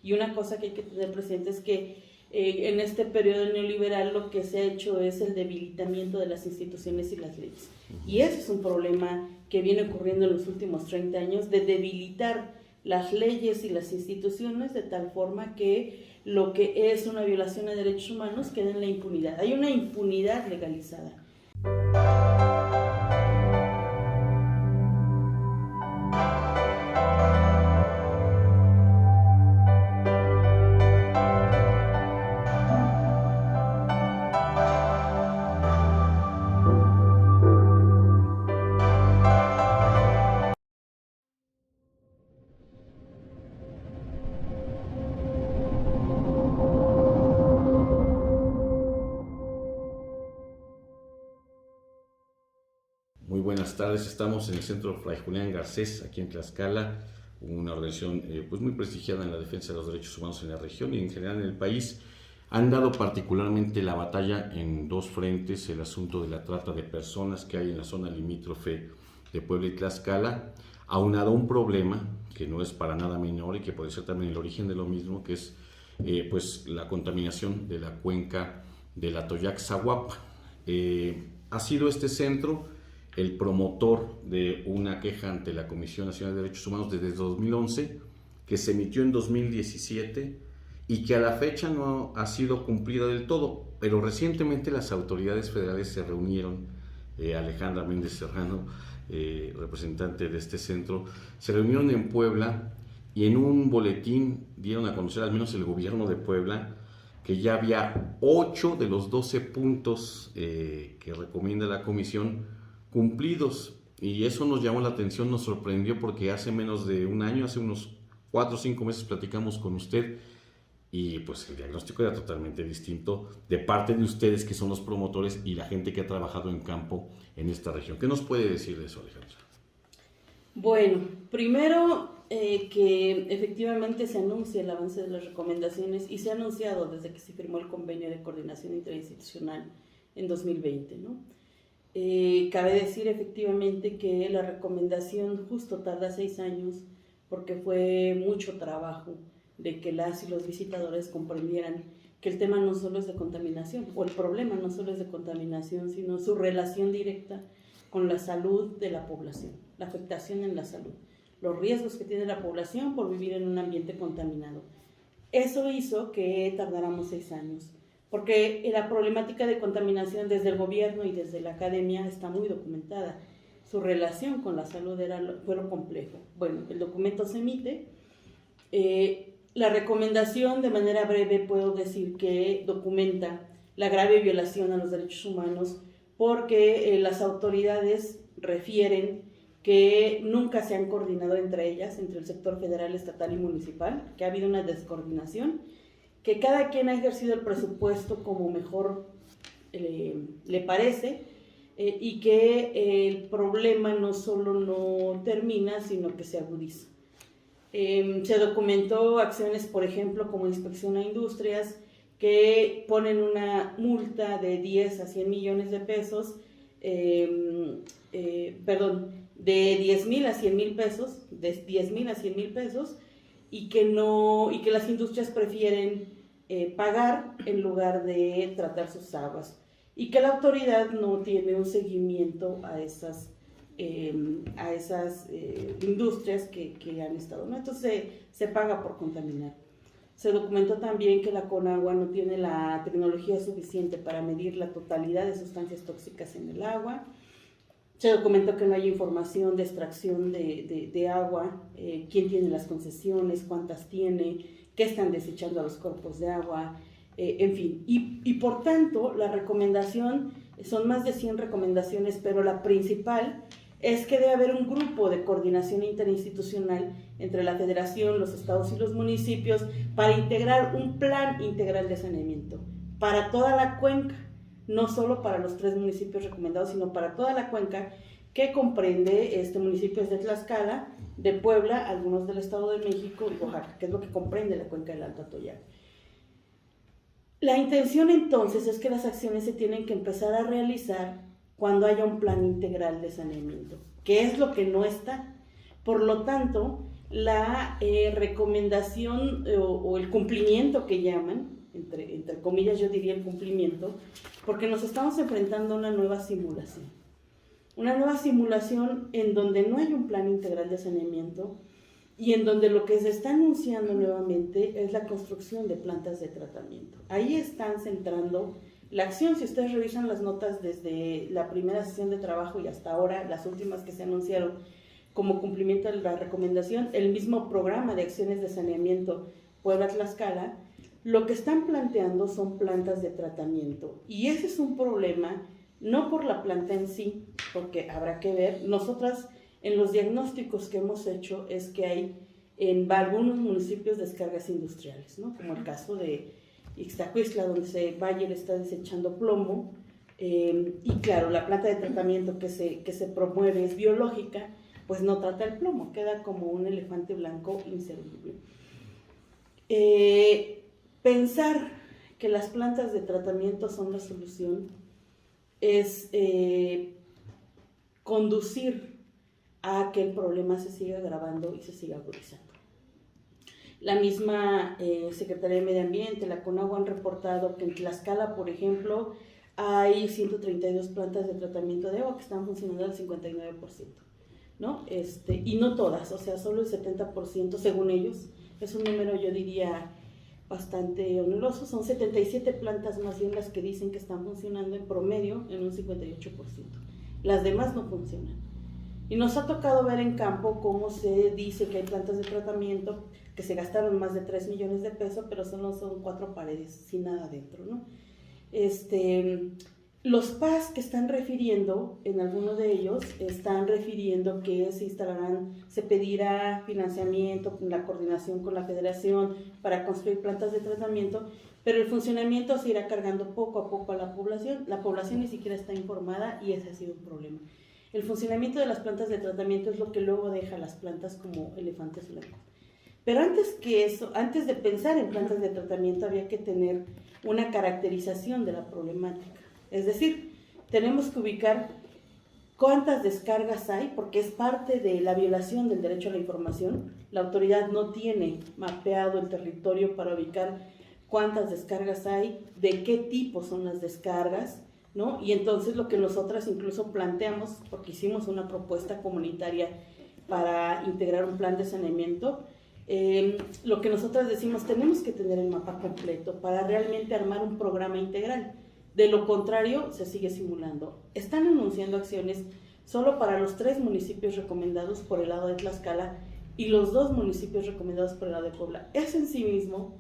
Y una cosa que hay que tener presente es que en este periodo neoliberal lo que se ha hecho es el debilitamiento de las instituciones y las leyes. Y ese es un problema que viene ocurriendo en los últimos 30 años, de debilitar las leyes y las instituciones de tal forma que lo que es una violación de derechos humanos queda en la impunidad. Hay una impunidad legalizada. Muy buenas tardes, estamos en el Centro Fray Julián Garcés, aquí en Tlaxcala, una organización pues muy prestigiada en la defensa de los derechos humanos en la región y en general en el país. Han dado particularmente la batalla en dos frentes: el asunto de la trata de personas que hay en la zona limítrofe de Puebla y Tlaxcala, aunado a un problema que no es para nada menor y que puede ser también el origen de lo mismo, que es pues la contaminación de la cuenca del Atoyac-Zaguapa. Ha sido este centro el promotor de una queja ante la Comisión Nacional de Derechos Humanos desde 2011, que se emitió en 2017 y que a la fecha no ha sido cumplida del todo, pero recientemente las autoridades federales se reunieron, Alejandra Méndez Serrano, representante de este centro, se reunieron en Puebla y en un boletín dieron a conocer, al menos el gobierno de Puebla, que ya había 8 de los 12 puntos que recomienda la comisión cumplidos, y eso nos llamó la atención, nos sorprendió, porque hace menos de un año, hace unos 4 o 5 meses platicamos con usted y pues el diagnóstico era totalmente distinto de parte de ustedes, que son los promotores y la gente que ha trabajado en campo en esta región. ¿Qué nos puede decir de eso, Alejandra? Bueno, primero que efectivamente se anuncia el avance de las recomendaciones, y se ha anunciado desde que se firmó el convenio de coordinación interinstitucional en 2020, ¿no? Cabe decir efectivamente que la recomendación justo tarda 6 años, porque fue mucho trabajo de que las y los visitadores comprendieran que el tema no solo es de contaminación, o el problema no solo es de contaminación, sino su relación directa con la salud de la población, la afectación en la salud, los riesgos que tiene la población por vivir en un ambiente contaminado. Eso hizo que tardáramos 6 años. Porque la problemática de contaminación desde el gobierno y desde la academia está muy documentada. Su relación con la salud fue lo complejo. Bueno, el documento se emite. La recomendación, de manera breve, puedo decir que documenta la grave violación a los derechos humanos, porque las autoridades refieren que nunca se han coordinado entre ellas, entre el sector federal, estatal y municipal, que ha habido una descoordinación, que cada quien ha ejercido el presupuesto como mejor le parece, y que el problema no solo no termina, sino que se agudiza. Se documentó acciones, por ejemplo, como inspección a industrias, que ponen una multa de 10 a 100 millones de pesos, de 10,000 a 100,000 pesos, de 10,000 a 100,000 pesos, y que las industrias prefieren pagar en lugar de tratar sus aguas, y que la autoridad no tiene un seguimiento a esas industrias que han estado, ¿no? Entonces se paga por contaminar. Se documentó también que la Conagua no tiene la tecnología suficiente para medir la totalidad de sustancias tóxicas en el agua. Se documentó que no hay información de extracción de agua, quién tiene las concesiones, cuántas tiene, qué están desechando a los cuerpos de agua, en fin. Y por tanto, la recomendación, son más de 100 recomendaciones, pero la principal es que debe haber un grupo de coordinación interinstitucional entre la Federación, los estados y los municipios, para integrar un plan integral de saneamiento para toda la cuenca, no solo para los 3 municipios recomendados, sino para toda la cuenca, que comprende municipios de Tlaxcala, de Puebla, algunos del Estado de México y Oaxaca, que es lo que comprende la cuenca del Alto Atoyac. La intención entonces es que las acciones se tienen que empezar a realizar cuando haya un plan integral de saneamiento, que es lo que no está. Por lo tanto, la recomendación o el cumplimiento que llaman, entre comillas yo diría el cumplimiento, porque nos estamos enfrentando a una nueva simulación. Una nueva simulación en donde no hay un plan integral de saneamiento y en donde lo que se está anunciando nuevamente es la construcción de plantas de tratamiento. Ahí están centrando la acción. Si ustedes revisan las notas desde la primera sesión de trabajo y hasta ahora, las últimas que se anunciaron como cumplimiento de la recomendación, el mismo programa de acciones de saneamiento Puebla-Tlaxcala, lo que están planteando son plantas de tratamiento. Y ese es un problema, no por la planta en sí, porque habrá que ver. Nosotras, en los diagnósticos que hemos hecho, es que hay en algunos municipios descargas industriales, ¿no? Como el caso de Ixtacuistla, donde Bayer está desechando plomo, y claro, la planta de tratamiento que se promueve es biológica, pues no trata el plomo, queda como un elefante blanco inservible. Pensar que las plantas de tratamiento son la solución es conducir a que el problema se siga agravando y se siga agudizando. La misma Secretaría de Medio Ambiente, la CONAGUA, han reportado que en Tlaxcala, por ejemplo, hay 132 plantas de tratamiento de agua que están funcionando al 59%, ¿no? Y no todas, o sea, solo el 70%, según ellos. Es un número, yo diría, bastante oneroso. Son 77 plantas más bien las que dicen que están funcionando en promedio en un 58%. Las demás no funcionan. Y nos ha tocado ver en campo cómo se dice que hay plantas de tratamiento que se gastaron más de 3 millones de pesos, pero solo son 4 paredes, sin nada dentro, ¿no? Los PAS que están refiriendo, en alguno de ellos, están refiriendo que se instalarán, se pedirá financiamiento, la coordinación con la federación para construir plantas de tratamiento, pero el funcionamiento se irá cargando poco a poco a la población. La población ni siquiera está informada y ese ha sido un problema. El funcionamiento de las plantas de tratamiento es lo que luego deja a las plantas como elefantes blancos. Pero antes que eso, antes de pensar en plantas de tratamiento, había que tener una caracterización de la problemática. Es decir, tenemos que ubicar cuántas descargas hay, porque es parte de la violación del derecho a la información. La autoridad no tiene mapeado el territorio para ubicar cuántas descargas hay, de qué tipo son las descargas, ¿no? Y entonces lo que nosotras incluso planteamos, porque hicimos una propuesta comunitaria para integrar un plan de saneamiento, lo que nosotras decimos, tenemos que tener el mapa completo para realmente armar un programa integral. De lo contrario, se sigue simulando. Están anunciando acciones solo para los 3 municipios recomendados por el lado de Tlaxcala y los 2 municipios recomendados por el lado de Puebla. Eso en sí mismo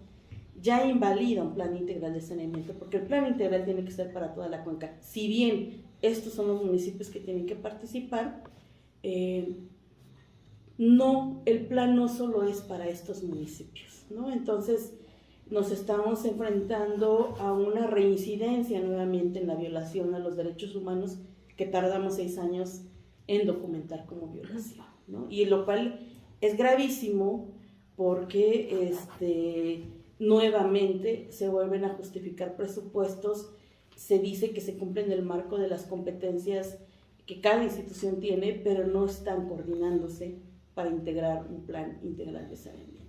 ya invalida un plan integral de saneamiento, porque el plan integral tiene que ser para toda la cuenca. Si bien estos son los municipios que tienen que participar, no, el plan no solo es para estos municipios, ¿no? Entonces, nos estamos enfrentando a una reincidencia nuevamente en la violación a los derechos humanos que tardamos 6 años en documentar como violación, ¿no? Y lo cual es gravísimo porque nuevamente se vuelven a justificar presupuestos, se dice que se cumplen el marco de las competencias que cada institución tiene, pero no están coordinándose para integrar un plan integral de saneamiento.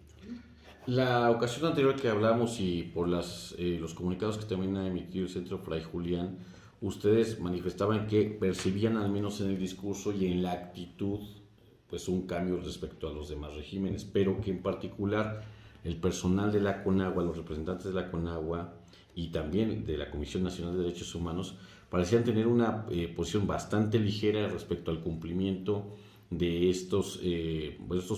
La ocasión anterior que hablamos y por los comunicados que también ha emitido el Centro Fray Julián, ustedes manifestaban que percibían al menos en el discurso y en la actitud pues un cambio respecto a los demás regímenes, pero que en particular el personal de la CONAGUA, los representantes de la CONAGUA y también de la Comisión Nacional de Derechos Humanos parecían tener una posición bastante ligera respecto al cumplimiento de estos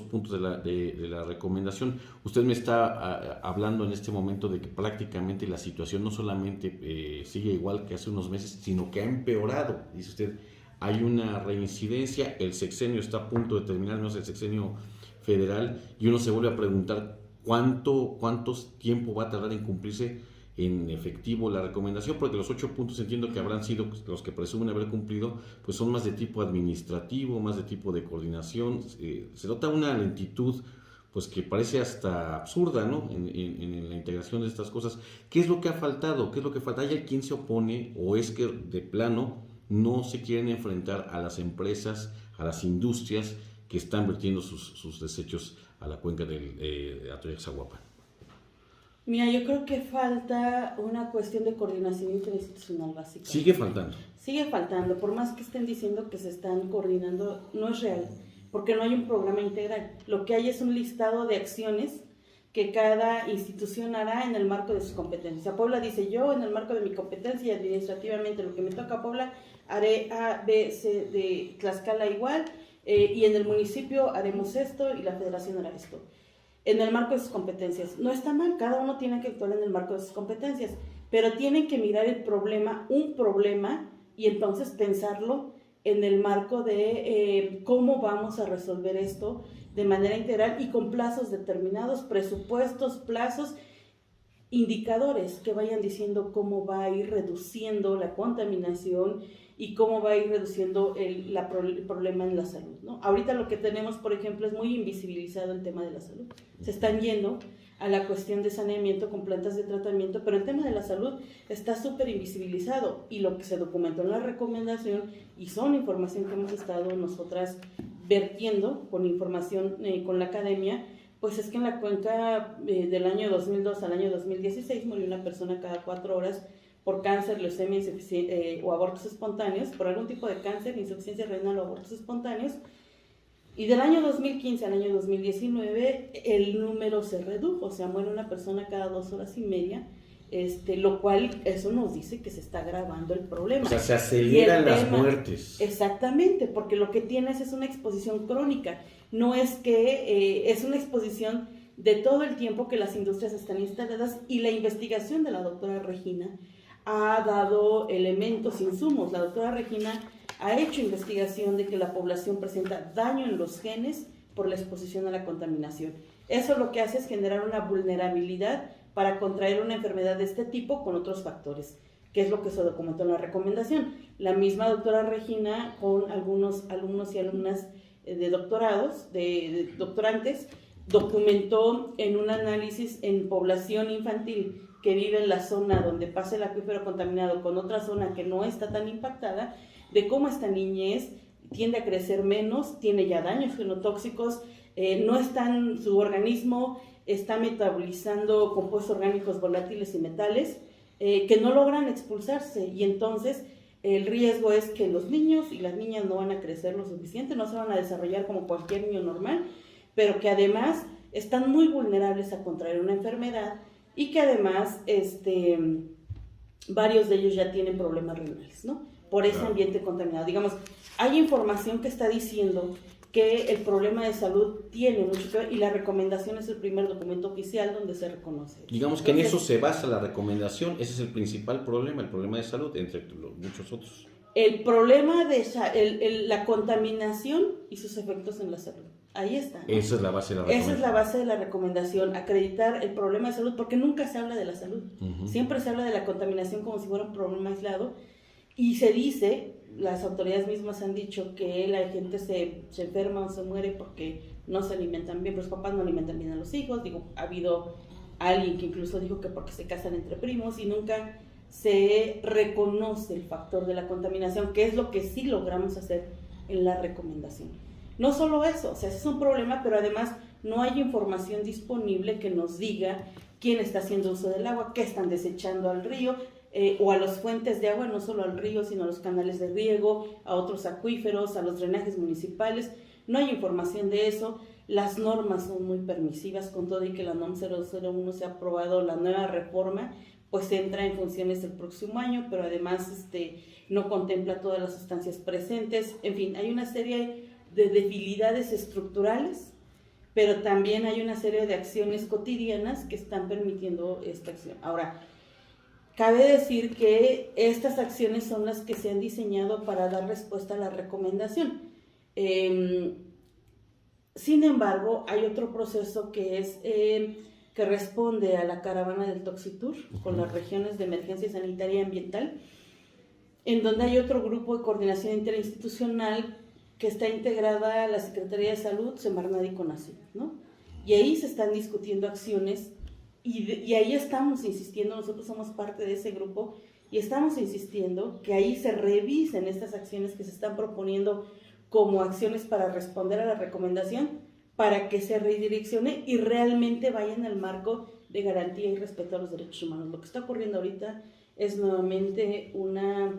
puntos de la recomendación. Usted me está hablando en este momento de que prácticamente la situación no solamente sigue igual que hace unos meses, sino que ha empeorado. Dice usted, hay una reincidencia, el sexenio está a punto de terminar, no es el sexenio federal, y uno se vuelve a preguntar cuánto tiempo va a tardar en cumplirse en efectivo la recomendación, porque los 8 puntos entiendo que habrán sido los que presumen haber cumplido, pues son más de tipo administrativo, más de tipo de coordinación. Se nota una lentitud pues que parece hasta absurda, ¿no? En la integración de estas cosas. ¿Qué es lo que ha faltado? ¿Qué es lo que falta? ¿Hay quien se opone o es que de plano no se quieren enfrentar a las empresas, a las industrias que están vertiendo sus desechos a la cuenca del Atoyac-Zaguapan? Mira, yo creo que falta una cuestión de coordinación interinstitucional básica. Sigue faltando. Sigue faltando, por más que estén diciendo que se están coordinando, no es real, porque no hay un programa integral. Lo que hay es un listado de acciones que cada institución hará en el marco de sus competencias. A Puebla dice, yo en el marco de mi competencia y administrativamente lo que me toca a Puebla, haré A, B, C, de Tlaxcala igual, y en el municipio haremos esto y la federación hará esto. En el marco de sus competencias. No está mal, cada uno tiene que actuar en el marco de sus competencias, pero tienen que mirar el problema, un problema, y entonces pensarlo en el marco de cómo vamos a resolver esto de manera integral y con plazos determinados, presupuestos, plazos, indicadores que vayan diciendo cómo va a ir reduciendo la contaminación y cómo va a ir reduciendo el problema en la salud, ¿no? Ahorita lo que tenemos, por ejemplo, es muy invisibilizado el tema de la salud. Se están yendo a la cuestión de saneamiento con plantas de tratamiento, pero el tema de la salud está súper invisibilizado y lo que se documentó en la recomendación y son información que hemos estado nosotras vertiendo con información con la academia, pues es que en la cuenca del año 2002 al año 2016 murió una persona cada 4 horas por cáncer, leucemia o abortos espontáneos, por algún tipo de cáncer, insuficiencia renal o abortos espontáneos. Y del año 2015 al año 2019 el número se redujo, o sea, muere una persona cada 2 horas y media, lo cual eso nos dice que se está agravando el problema. O sea, se aceleran las muertes. Exactamente, porque lo que tienes es una exposición crónica, no es que es una exposición de todo el tiempo que las industrias están instaladas y la investigación de la doctora Regina ha dado elementos, insumos. La doctora Regina ha hecho investigación de que la población presenta daño en los genes por la exposición a la contaminación. Eso lo que hace es generar una vulnerabilidad para contraer una enfermedad de este tipo con otros factores, que es lo que se documentó en la recomendación. La misma doctora Regina, con algunos alumnos y alumnas de doctorados, de doctorantes, documentó en un análisis en población infantil que vive en la zona donde pasa el acuífero contaminado con otra zona que no está tan impactada, de cómo esta niñez tiende a crecer menos, tiene ya daños genotóxicos, su organismo está metabolizando compuestos orgánicos volátiles y metales que no logran expulsarse, y entonces el riesgo es que los niños y las niñas no van a crecer lo suficiente, no se van a desarrollar como cualquier niño normal, pero que además están muy vulnerables a contraer una enfermedad y que además varios de ellos ya tienen problemas renales, ¿no? Por ese ambiente contaminado. Digamos, hay información que está diciendo que el problema de salud tiene mucho que ver y la recomendación es el primer documento oficial donde se reconoce. Digamos que entonces, en eso se basa la recomendación, ese es el principal problema, el problema de salud, entre muchos otros. El problema de la contaminación y sus efectos en la salud. Ahí está, ¿no? Esa es la base de la recomendación. Esa es la base de la recomendación, acreditar el problema de salud, porque nunca se habla de la salud. Siempre se habla de la contaminación como si fuera un problema aislado. Y se dice, las autoridades mismas han dicho que la gente se enferma o se muere porque no se alimentan bien, los papás no alimentan bien a los hijos. Digo, ha habido alguien que incluso dijo que porque se casan entre primos y nunca se reconoce el factor de la contaminación, que es lo que sí logramos hacer en la recomendación. No solo eso, o sea, ese es un problema, pero además no hay información disponible que nos diga quién está haciendo uso del agua, qué están desechando al río, o a las fuentes de agua, no solo al río, sino a los canales de riego, a otros acuíferos, a los drenajes municipales. No hay información de eso. Las normas son muy permisivas, con todo y que la NOM 001 se ha aprobado la nueva reforma, pues entra en funciones el próximo año, pero además no contempla todas las sustancias presentes. En fin, hay una serie de debilidades estructurales, pero también hay una serie de acciones cotidianas que están permitiendo esta acción. Ahora, cabe decir que estas acciones son las que se han diseñado para dar respuesta a la recomendación. Sin embargo, hay otro proceso que es que responde a la caravana del Toxitour con las regiones de emergencia sanitaria y ambiental, en donde hay otro grupo de coordinación interinstitucional que está integrada a la Secretaría de Salud, Semarnat y CONACYT, ¿no? Y ahí se están discutiendo acciones. Y ahí estamos insistiendo, nosotros somos parte de ese grupo y estamos insistiendo que ahí se revisen estas acciones que se están proponiendo como acciones para responder a la recomendación, para que se redireccione y realmente vaya en el marco de garantía y respeto a los derechos humanos. Lo que está ocurriendo ahorita es nuevamente una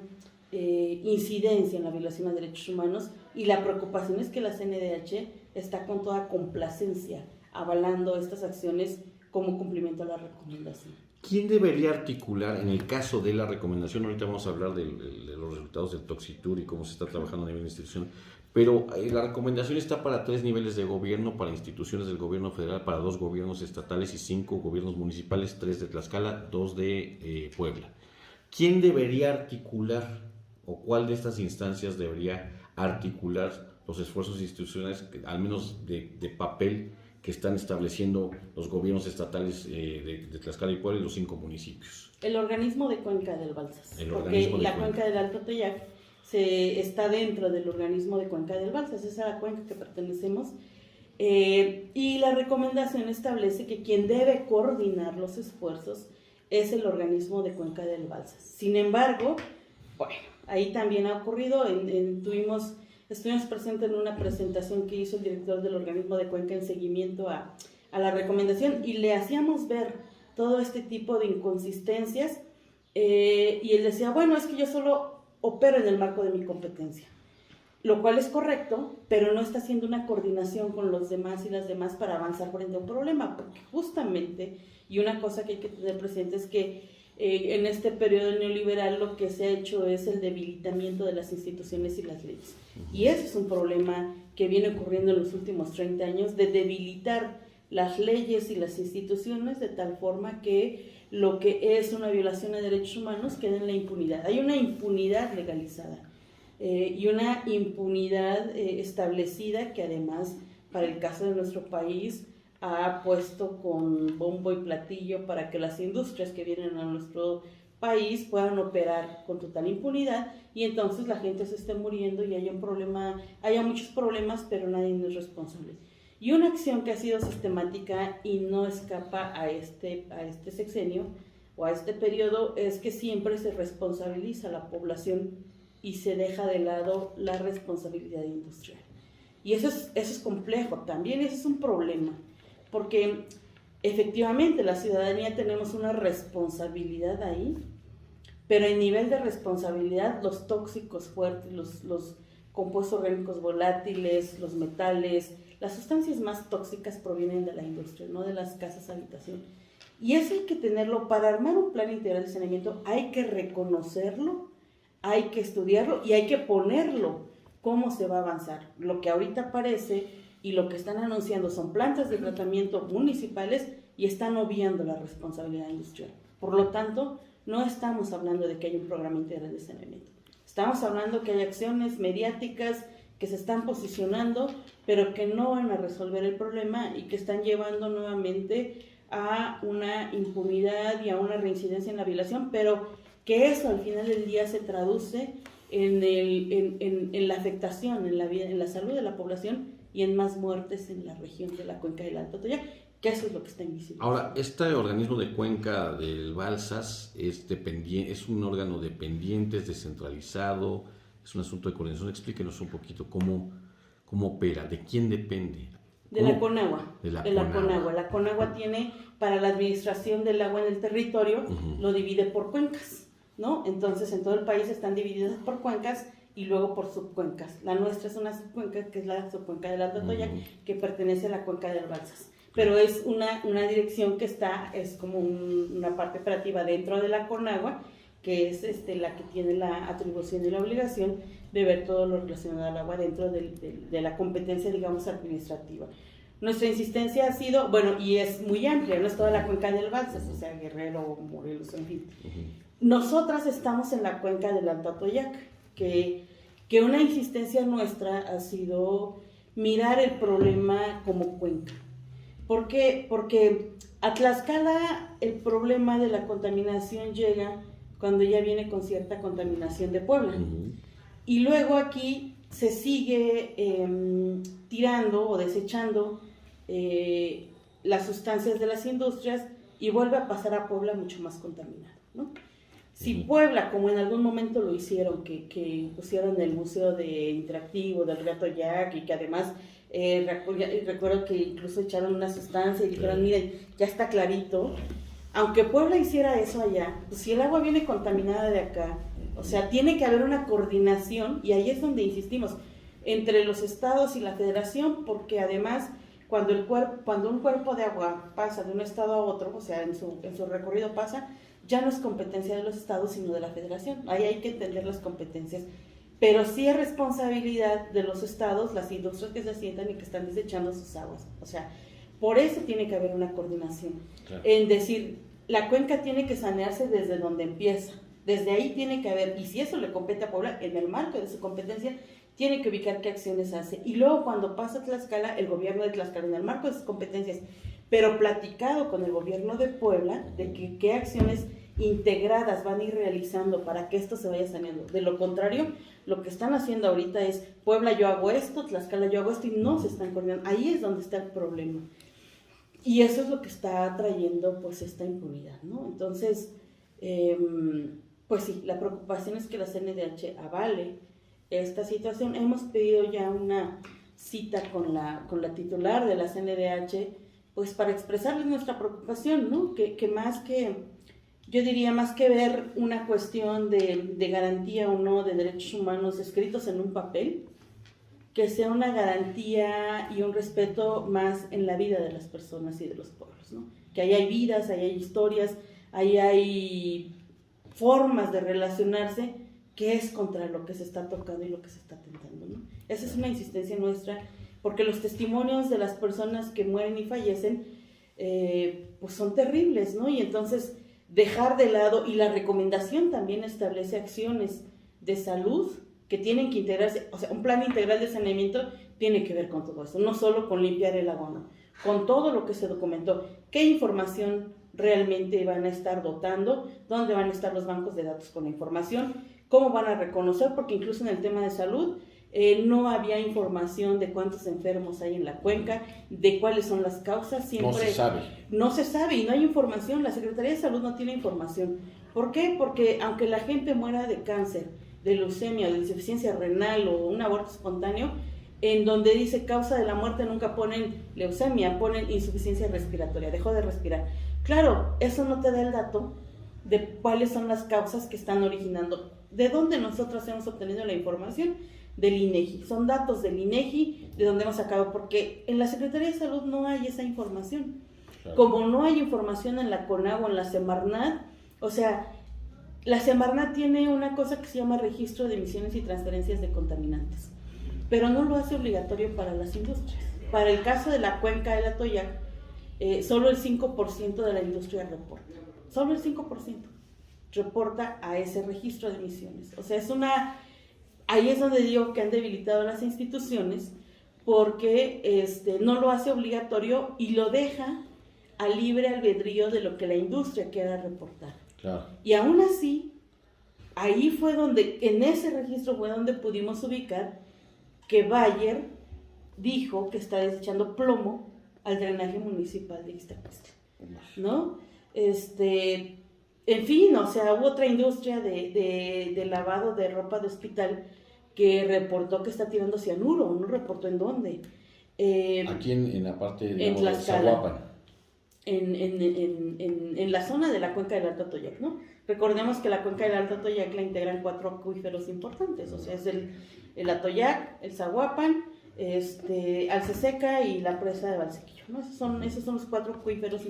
incidencia en la violación de derechos humanos, y la preocupación es que la CNDH está con toda complacencia avalando estas acciones como cumplimiento a la recomendación. ¿Quién debería articular en el caso de la recomendación? Ahorita vamos a hablar de los resultados del Toxitur y cómo se está trabajando a nivel institucional, pero la recomendación está para 3 niveles de gobierno, para instituciones del gobierno federal, para 2 gobiernos estatales y 5 gobiernos municipales, 3 de Tlaxcala, 2 de Puebla. ¿Quién debería articular o cuál de estas instancias debería articular los esfuerzos institucionales, al menos de papel, que están estableciendo los gobiernos estatales de Tlaxcala y Puebla y los 5 municipios? El organismo de Cuenca del Balsas, Porque la cuenca del Alto Toyac está dentro del organismo de Cuenca del Balsas, esa es la cuenca que pertenecemos, y la recomendación establece que quien debe coordinar los esfuerzos es el organismo de Cuenca del Balsas. Sin embargo, bueno, ahí también ha ocurrido, estuvimos presentes en una presentación que hizo el director del organismo de Cuenca en seguimiento a la recomendación, y le hacíamos ver todo este tipo de inconsistencias, y él decía, bueno, es que yo solo opero en el marco de mi competencia, lo cual es correcto, pero no está haciendo una coordinación con los demás y las demás para avanzar frente a un problema, porque justamente, y una cosa que hay que tener presente es que en este periodo neoliberal lo que se ha hecho es el debilitamiento de las instituciones y las leyes. Y ese es un problema que viene ocurriendo en los últimos 30 años, de debilitar las leyes y las instituciones de tal forma que lo que es una violación de derechos humanos quede en la impunidad. Hay una impunidad legalizada y una impunidad establecida que además, para el caso de nuestro país, ha puesto con bombo y platillo para que las industrias que vienen a nuestro país puedan operar con total impunidad, y entonces la gente se esté muriendo y haya muchos problemas, pero nadie es responsable. Y una acción que ha sido sistemática y no escapa a este sexenio o a este periodo es que siempre se responsabiliza a la población y se deja de lado la responsabilidad industrial. Y eso es complejo también, eso es un problema, porque efectivamente la ciudadanía tenemos una responsabilidad ahí, pero en nivel de responsabilidad los tóxicos fuertes, los compuestos orgánicos volátiles, los metales, las sustancias más tóxicas provienen de la industria, no de las casas habitación. Y eso hay que tenerlo. Para armar un plan integral de saneamiento hay que reconocerlo, hay que estudiarlo y hay que ponerlo cómo se va a avanzar. Lo que ahorita aparece y lo que están anunciando son plantas de tratamiento municipales y están obviando la responsabilidad industrial. Por lo tanto, no estamos hablando de que haya un programa integral de saneamiento. Estamos hablando que hay acciones mediáticas que se están posicionando, pero que no van a resolver el problema y que están llevando nuevamente a una impunidad y a una reincidencia en la violación, pero que eso al final del día se traduce en la afectación, en la salud de la población y en más muertes en la región de la cuenca del Alto Toyac, que eso es lo que está invisible. Ahora, este organismo de Cuenca del Balsas es un órgano dependiente, es descentralizado, es un asunto de coordinación. Explíquenos un poquito cómo opera, de quién depende. De la Conagua. De la Conagua. La Conagua tiene, para la administración del agua en el territorio, lo divide por cuencas, ¿no? Entonces, en todo el país están divididas por cuencas y luego por subcuencas. La nuestra es una subcuenca, que es la subcuenca del Alto Toyac, que pertenece a la cuenca del Balsas. Pero es una dirección que es como una parte operativa dentro de la Conagua, que es la que tiene la atribución y la obligación de ver todo lo relacionado al agua dentro de la competencia, digamos, administrativa. Nuestra insistencia ha sido, bueno, y es muy amplia, no es toda la cuenca del Balsas, o sea, Guerrero, Morelos, en fin. Nosotras estamos en la cuenca del Alto Toyac, que una insistencia nuestra ha sido mirar el problema como cuenca. ¿Por qué? Porque a Tlaxcala el problema de la contaminación llega cuando ya viene con cierta contaminación de Puebla. Y luego aquí se sigue tirando o desechando las sustancias de las industrias y vuelve a pasar a Puebla mucho más contaminado, ¿no? Si Puebla, como en algún momento lo hicieron, que pusieron el museo de interactivo del Río Toyac y que además Recuerdo que incluso echaron una sustancia y dijeron, miren, ya está clarito. Aunque Puebla hiciera eso allá, pues si el agua viene contaminada de acá, o sea, tiene que haber una coordinación, y ahí es donde insistimos, entre los estados y la federación, porque además cuando un cuerpo de agua pasa de un estado a otro, o sea, en su recorrido pasa, ya no es competencia de los estados, sino de la federación. Ahí hay que entender las competencias. Pero sí es responsabilidad de los estados, las industrias que se asientan y que están desechando sus aguas. O sea, por eso tiene que haber una coordinación. Claro. En decir, la cuenca tiene que sanearse desde donde empieza. Desde ahí tiene que haber, y si eso le compete a Puebla, en el marco de su competencia, tiene que ubicar qué acciones hace. Y luego cuando pasa a Tlaxcala, el gobierno de Tlaxcala, en el marco de sus competencias, pero platicado con el gobierno de Puebla, de que qué acciones integradas van a ir realizando para que esto se vaya saneando. De lo contrario, lo que están haciendo ahorita es, Puebla yo hago esto, Tlaxcala yo hago esto, y no se están coordinando. Ahí es donde está el problema. Y eso es lo que está trayendo pues esta impunidad, ¿no? Entonces, pues sí, la preocupación es que la CNDH avale esta situación. Hemos pedido ya una cita con la titular de la CNDH, pues para expresarles nuestra preocupación, ¿no? Que más que, yo diría, más que ver una cuestión de garantía o no de derechos humanos escritos en un papel, que sea una garantía y un respeto más en la vida de las personas y de los pueblos, ¿no? Que ahí hay vidas, ahí hay historias, ahí hay formas de relacionarse que es contra lo que se está tocando y lo que se está atentando, ¿no? Esa es una insistencia nuestra, porque los testimonios de las personas que mueren y fallecen, pues son terribles, ¿no? Y entonces dejar de lado, y la recomendación también establece acciones de salud que tienen que integrarse, o sea, un plan integral de saneamiento tiene que ver con todo eso, no solo con limpiar el agua, ¿no? Con todo lo que se documentó, qué información realmente van a estar dotando, dónde van a estar los bancos de datos con la información, cómo van a reconocer, porque incluso en el tema de salud no había información de cuántos enfermos hay en la cuenca, de cuáles son las causas, siempre no se sabe y no hay información. La Secretaría de Salud no tiene información. ¿Por qué? Porque aunque la gente muera de cáncer, de leucemia, de insuficiencia renal o un aborto espontáneo, en donde dice causa de la muerte nunca ponen leucemia, ponen insuficiencia respiratoria, dejó de respirar. Claro, eso no te da el dato de cuáles son las causas que están originando. ¿De dónde nosotros hemos obtenido la información? Del INEGI. Son datos del INEGI de donde hemos sacado, porque en la Secretaría de Salud no hay esa información. Claro. Como no hay información en la CONAGUA, en la Semarnat, o sea, la Semarnat tiene una cosa que se llama registro de emisiones y transferencias de contaminantes, pero no lo hace obligatorio para las industrias. Para el caso de la cuenca del Atoyac, solo el 5% de la industria reporta. Solo el 5% reporta a ese registro de emisiones. O sea, ahí es donde digo que han debilitado las instituciones, porque no lo hace obligatorio y lo deja a libre albedrío de lo que la industria quiera reportar. Claro. Y aún así, ahí fue donde, en ese registro fue donde pudimos ubicar que Bayer dijo que está desechando plomo al drenaje municipal de Ixtapaxtla, ¿no? En fin, o sea, hubo otra industria de lavado de ropa de hospital que reportó que está tirando cianuro, no reportó en dónde. Aquí en la parte, digamos, de Zahuapan. En la zona de la cuenca del Alto Atoyac, ¿no? Recordemos que la cuenca del Alto Atoyac la integran 4 acuíferos importantes, o sea, es el Atoyac, el Zahuapan, Alceseca y la presa de Valsequillo, ¿no? Esos son los 4 acuíferos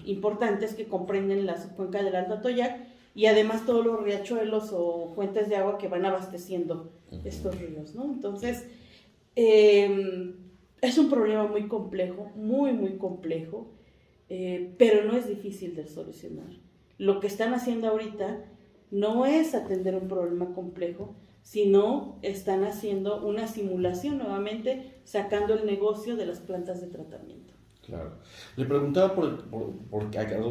importantes que comprenden la cuenca del Alto Atoyac, y además todos los riachuelos o fuentes de agua que van abasteciendo estos ríos, ¿no? Entonces, es un problema muy complejo, muy, muy complejo, pero no es difícil de solucionar. Lo que están haciendo ahorita no es atender un problema complejo, sino están haciendo una simulación nuevamente, sacando el negocio de las plantas de tratamiento. Claro. Le preguntaba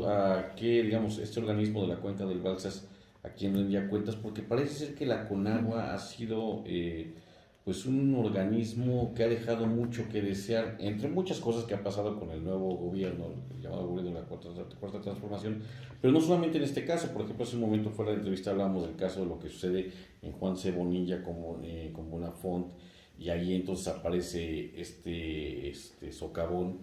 a qué, digamos, este organismo de la cuenca del Balsas, a quién rendía cuentas, porque parece ser que la CONAGUA ha sido pues un organismo que ha dejado mucho que desear, entre muchas cosas que ha pasado con el nuevo gobierno, el llamado gobierno de la cuarta transformación, pero no solamente en este caso. Por ejemplo, hace un momento fuera de entrevista hablábamos del caso de lo que sucede en Juan C. Bonilla con Bonafont, y ahí entonces aparece este socavón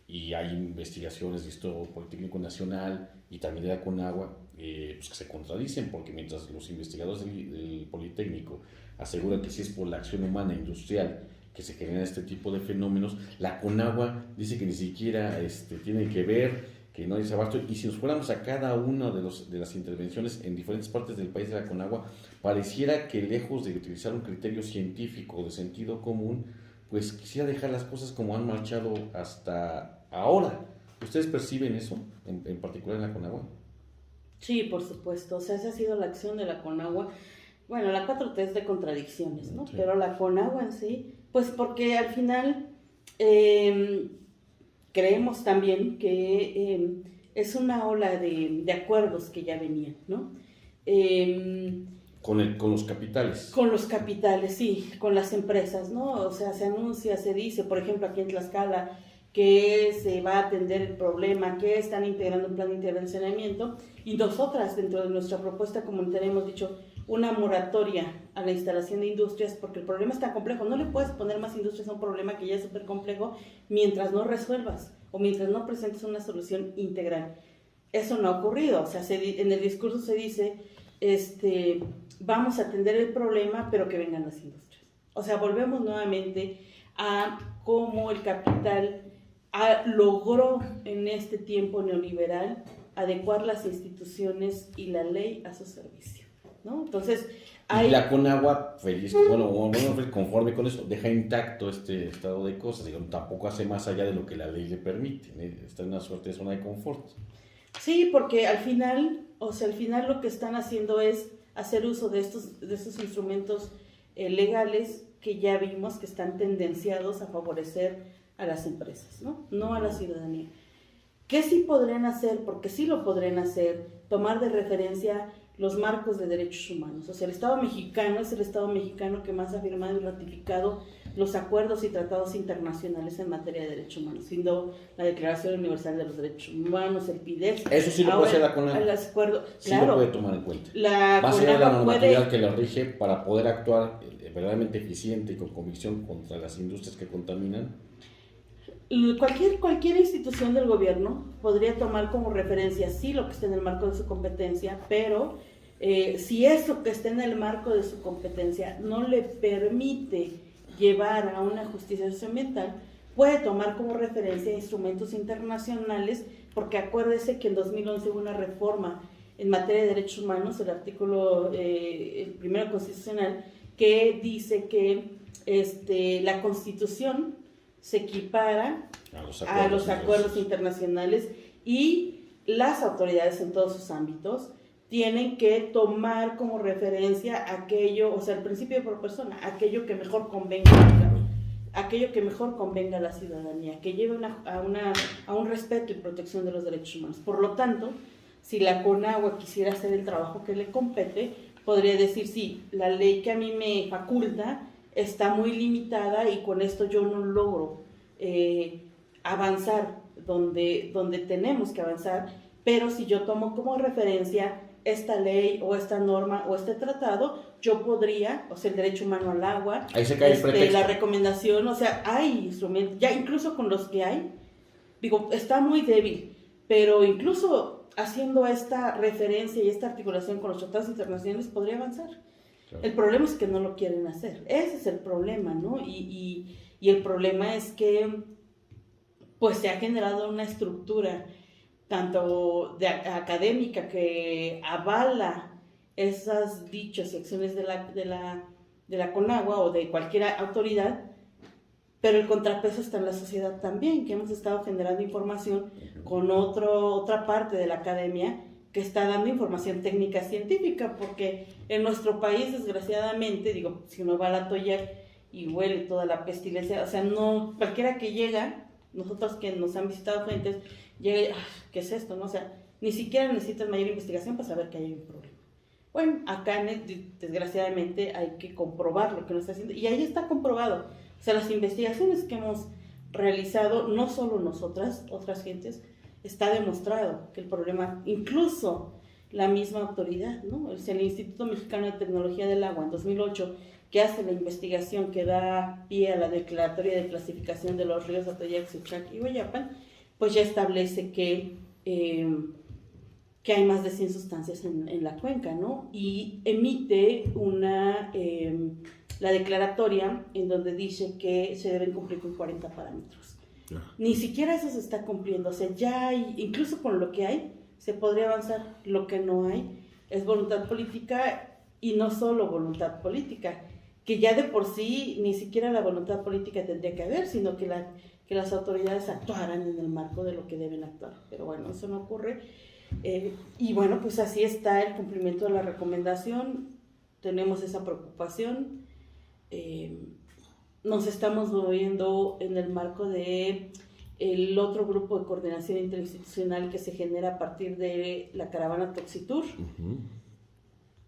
y hay investigaciones de Instituto Politécnico Nacional y también de la Conagua pues que se contradicen, porque mientras los investigadores del Politécnico aseguran que sí es por la acción humana industrial que se generan este tipo de fenómenos, la Conagua dice que ni siquiera tiene que ver, que no hay abasto, y si nos fuéramos a cada una de las intervenciones en diferentes partes del país de la Conagua, pareciera que lejos de utilizar un criterio científico de sentido común, pues quisiera dejar las cosas como han marchado hasta ahora. ¿Ustedes perciben eso, en particular en la Conagua? Sí, por supuesto, o sea, esa ha sido la acción de la Conagua. Bueno, la 4T es de contradicciones, ¿no? Sí. Pero la Conagua en sí, pues porque al final creemos también que es una ola de acuerdos que ya venían, ¿no? Con los capitales. Con los capitales, sí, con las empresas, ¿no? O sea, se anuncia, se dice, por ejemplo, aquí en Tlaxcala, que se va a atender el problema, que están integrando un plan integral de saneamiento, y nosotras dentro de nuestra propuesta comunitaria hemos dicho una moratoria a la instalación de industrias, porque el problema es tan complejo, no le puedes poner más industrias a un problema que ya es súper complejo mientras no resuelvas o mientras no presentes una solución integral. Eso no ha ocurrido, o sea, en el discurso se dice, vamos a atender el problema, pero que vengan las industrias. O sea, volvemos nuevamente a cómo el capital logró en este tiempo neoliberal adecuar las instituciones y la ley a su servicio, ¿no? Entonces, y la Conagua, conforme con eso, deja intacto este estado de cosas, digamos, tampoco hace más allá de lo que la ley le permite, está en una suerte de zona de confort. Sí, porque al final lo que están haciendo es hacer uso de estos instrumentos legales que ya vimos que están tendenciados a favorecer a las empresas, no a la ciudadanía. ¿Qué sí podrían hacer? Porque sí lo podrían hacer, tomar de referencia los marcos de derechos humanos. O sea, el Estado mexicano es el Estado mexicano que más ha firmado y ratificado los acuerdos y tratados internacionales en materia de derechos humanos, siendo la Declaración Universal de los Derechos Humanos, el PIDEX. Eso sí lo puede hacer la Conagua. Sí lo puede tomar en cuenta. Más allá de la normatividad que la rige para poder actuar verdaderamente eficiente y con convicción contra las industrias que contaminan. Cualquier institución del gobierno podría tomar como referencia sí lo que está en el marco de su competencia, pero si eso que está en el marco de su competencia no le permite llevar a una justicia socioambiental, puede tomar como referencia instrumentos internacionales, porque acuérdese que en 2011 hubo una reforma en materia de derechos humanos, el artículo el primero constitucional, que dice que la Constitución se equipara a los acuerdos internacionales y las autoridades en todos sus ámbitos tienen que tomar como referencia aquello, o sea, el principio por persona, aquello que mejor convenga a la ciudadanía, que lleve a un respeto y protección de los derechos humanos. Por lo tanto, si la Conagua quisiera hacer el trabajo que le compete, podría decir, sí, la ley que a mí me faculta está muy limitada y con esto yo no logro avanzar donde tenemos que avanzar, pero si yo tomo como referencia esta ley o esta norma o este tratado, yo podría, o sea, el derecho humano al agua, ahí se cae el pretexto. La recomendación, o sea, hay instrumentos, ya incluso con los que hay, digo, está muy débil, pero incluso haciendo esta referencia y esta articulación con los tratados internacionales podría avanzar. Claro. El problema es que no lo quieren hacer, ese es el problema, ¿no? Y el problema es que pues se ha generado una estructura tanto académica que avala esos dichos y acciones de la Conagua o de cualquier autoridad, pero el contrapeso está en la sociedad también, que hemos estado generando información con otra parte de la academia que está dando información técnica científica, porque en nuestro país, desgraciadamente, digo, si uno va a la Toyac y huele toda la pestilencia, o sea, no, cualquiera que llega, nosotros que nos han visitado gentes, llega, ¿qué es esto? ¿No? O sea, ni siquiera necesitan mayor investigación para saber que hay un problema. Bueno, acá desgraciadamente hay que comprobar lo que nos está haciendo, y ahí está comprobado. O sea, las investigaciones que hemos realizado, no solo nosotras, otras gentes, está demostrado que el problema, incluso la misma autoridad, ¿no? Es el Instituto Mexicano de Tecnología del Agua en 2008, que hace la investigación que da pie a la declaratoria de clasificación de los ríos Atoyac, Suchac y Hueyapan, pues ya establece que hay más de 100 sustancias en la cuenca, ¿no? Y emite la declaratoria en donde dice que se deben cumplir con 40 parámetros. Ni siquiera eso se está cumpliendo, o sea, ya hay, incluso con lo que hay, se podría avanzar. Lo que no hay es voluntad política, y no solo voluntad política, que ya de por sí ni siquiera la voluntad política tendría que haber, sino que las autoridades actuaran en el marco de lo que deben actuar. Pero bueno, eso no ocurre. Y bueno, pues así está el cumplimiento de la recomendación. Tenemos esa preocupación. Nos estamos moviendo en el marco de el otro grupo de coordinación interinstitucional que se genera a partir de la caravana Toxitur.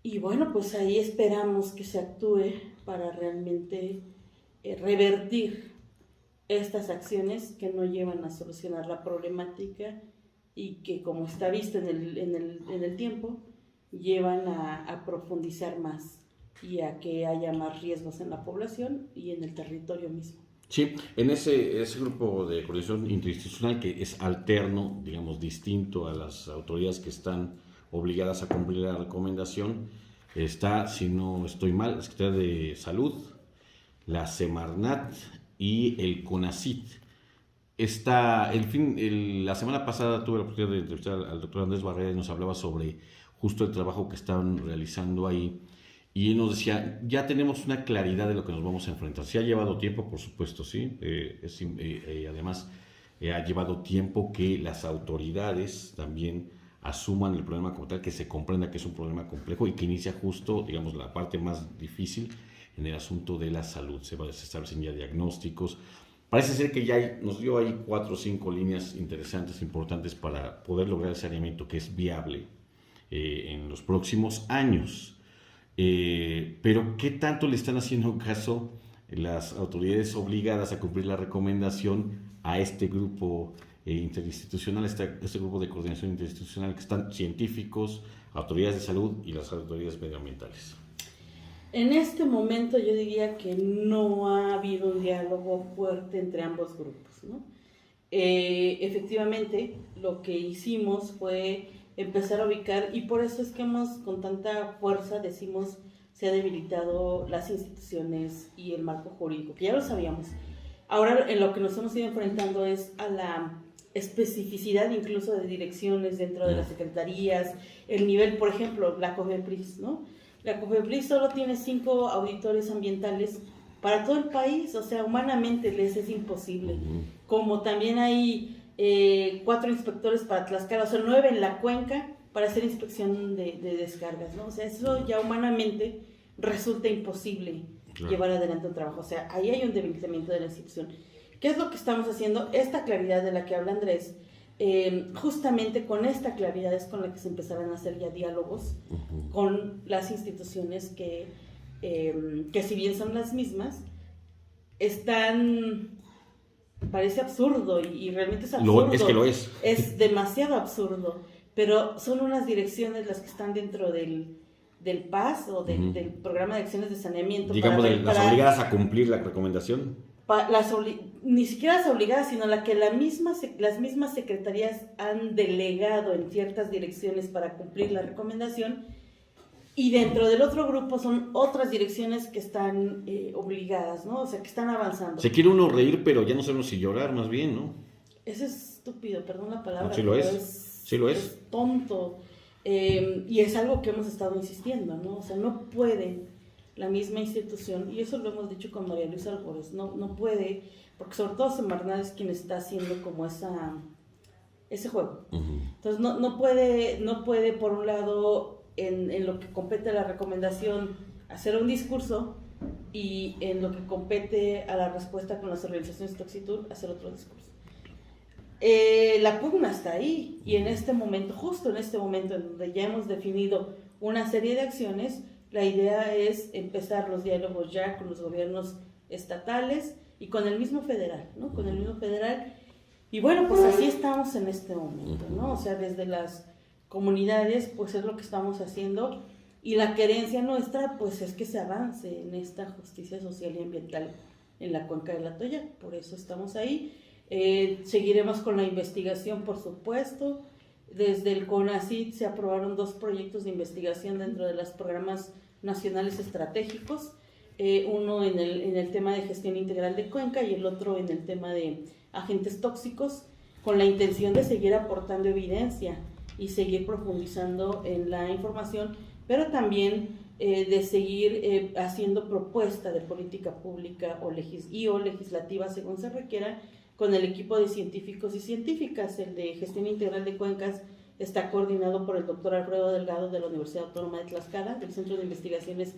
Y bueno, pues ahí esperamos que se actúe para realmente revertir estas acciones que no llevan a solucionar la problemática y que, como está visto en el tiempo, llevan a profundizar más y a que haya más riesgos en la población y en el territorio mismo. Sí, en ese grupo de coordinación interinstitucional que es alterno, digamos, distinto a las autoridades que están obligadas a cumplir la recomendación, está, si no estoy mal, la Secretaría de Salud, la Semarnat y el CONACYT. La semana pasada tuve la oportunidad de entrevistar al doctor Andrés Barrera y nos hablaba sobre justo el trabajo que estaban realizando ahí. Y nos decía, ya tenemos una claridad de lo que nos vamos a enfrentar. Sí ha llevado tiempo, por supuesto, sí. Además, ha llevado tiempo que las autoridades también asuman el problema como tal, que se comprenda que es un problema complejo y que inicia justo, digamos, la parte más difícil en el asunto de la salud. Se establecen ya diagnósticos. Parece ser que nos dio ahí 4 o 5 líneas interesantes, importantes para poder lograr el saneamiento que es viable en los próximos años. Pero ¿qué tanto le están haciendo caso las autoridades obligadas a cumplir la recomendación a este grupo interinstitucional, este grupo de coordinación interinstitucional, que están científicos, autoridades de salud y las autoridades medioambientales? En este momento yo diría que no ha habido un diálogo fuerte entre ambos grupos, ¿no? Efectivamente, lo que hicimos fue empezar a ubicar, y por eso es que con tanta fuerza decimos, se ha debilitado las instituciones y el marco jurídico, que ya lo sabíamos. Ahora en lo que nos hemos ido enfrentando es a la especificidad incluso de direcciones dentro de las secretarías, el nivel, por ejemplo, la COFEPRIS, ¿no? La COFEPRIS solo tiene 5 auditores ambientales para todo el país, o sea, humanamente les es imposible. Como también hay 4 inspectores para Tlaxcala, o sea, 9 en la cuenca para hacer inspección de descargas, ¿no? O sea, eso ya humanamente resulta imposible llevar adelante un trabajo. O sea, ahí hay un debilitamiento de la institución. ¿Qué es lo que estamos haciendo? Esta claridad de la que habla Andrés, justamente con esta claridad es con la que se empezarán a hacer ya diálogos con las instituciones que si bien son las mismas, parece absurdo y realmente es absurdo. Es que lo es. Es demasiado absurdo, pero son unas direcciones las que están dentro del PAS o del Programa de Acciones de Saneamiento. Digamos, las obligadas a cumplir la recomendación. Ni siquiera las obligadas, sino las mismas secretarías han delegado en ciertas direcciones para cumplir la recomendación, y dentro del otro grupo son otras direcciones que están obligadas, ¿no? O sea, que están avanzando. Se quiere uno reír, pero ya no sabemos si llorar, más bien, ¿no? Eso es estúpido, perdón la palabra. No, sí lo es. Sí lo es. Es tonto. Y es algo que hemos estado insistiendo, ¿no? O sea, no puede la misma institución, y eso lo hemos dicho con María Luisa Albores, no puede, porque sobre todo Semarnat es quien está haciendo como ese juego. Entonces no puede por un lado, en lo que compete a la recomendación, hacer un discurso, y en lo que compete a la respuesta con las organizaciones Toxitur, hacer otro discurso. La pugna está ahí, y en este momento, justo en este momento en donde ya hemos definido una serie de acciones, la idea es empezar los diálogos ya con los gobiernos estatales y con el mismo federal, ¿no? Con el mismo federal. Y bueno, pues así estamos en este momento, ¿no? O sea, desde las comunidades, pues es lo que estamos haciendo, y la querencia nuestra pues es que se avance en esta justicia social y ambiental en la cuenca del Atoyac. Por eso estamos ahí. Seguiremos con la investigación, por supuesto. Desde el CONACYT se aprobaron 2 proyectos de investigación dentro de los programas nacionales estratégicos, uno en el tema de gestión integral de cuenca y el otro en el tema de agentes tóxicos, con la intención de seguir aportando evidencia y seguir profundizando en la información, pero también de seguir haciendo propuesta de política pública o legislativa según se requiera, con el equipo de científicos y científicas. El de gestión integral de cuencas está coordinado por el doctor Alfredo Delgado de la Universidad Autónoma de Tlaxcala, del Centro de Investigaciones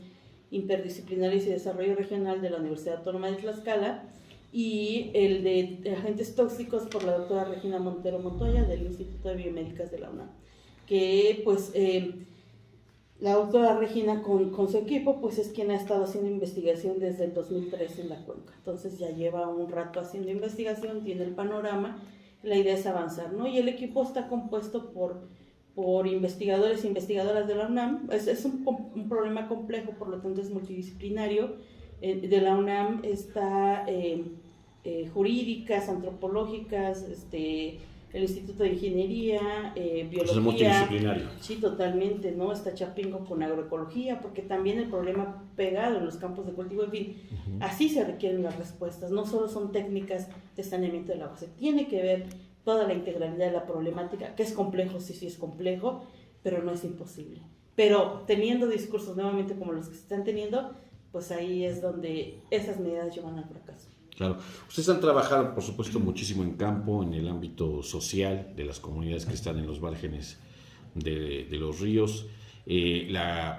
Interdisciplinarias y Desarrollo Regional de la Universidad Autónoma de Tlaxcala, y el de agentes tóxicos por la doctora Regina Montero Montoya del Instituto de Biomédicas de la UNAM, que pues la doctora Regina con su equipo pues es quien ha estado haciendo investigación desde el 2003 en la cuenca. Entonces ya lleva un rato haciendo investigación, tiene el panorama, la idea es avanzar, ¿no? Y el equipo está compuesto por investigadores e investigadoras de la UNAM. Es un problema complejo, por lo tanto es multidisciplinario. De la UNAM está jurídicas, antropológicas, el Instituto de Ingeniería, Biología. Es multidisciplinario. Sí, totalmente, ¿no? Está Chapingo con agroecología, porque también el problema pegado en los campos de cultivo, en fin, así se requieren las respuestas. No solo son técnicas de saneamiento del agua, se tiene que ver toda la integralidad de la problemática, que es complejo, sí es complejo, pero no es imposible. Pero teniendo discursos nuevamente como los que se están teniendo, pues ahí es donde esas medidas llevan al fracaso. Claro. Ustedes han trabajado, por supuesto, muchísimo en campo, en el ámbito social de las comunidades que están en los márgenes de los ríos.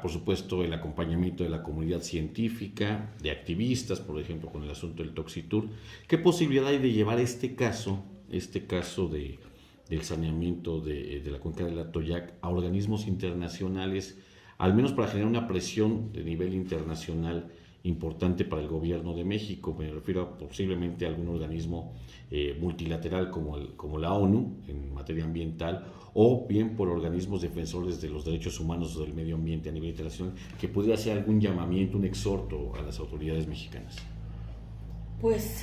Por supuesto, el acompañamiento de la comunidad científica, de activistas, por ejemplo, con el asunto del Toxitur. ¿Qué posibilidad hay de llevar este caso del saneamiento de la cuenca del Atoyac a organismos internacionales, al menos para generar una presión de nivel internacional importante para el gobierno de México? Me refiero a posiblemente a algún organismo multilateral como la ONU en materia ambiental, o bien por organismos defensores de los derechos humanos o del medio ambiente a nivel internacional, que pudiera hacer algún llamamiento, un exhorto a las autoridades mexicanas. Pues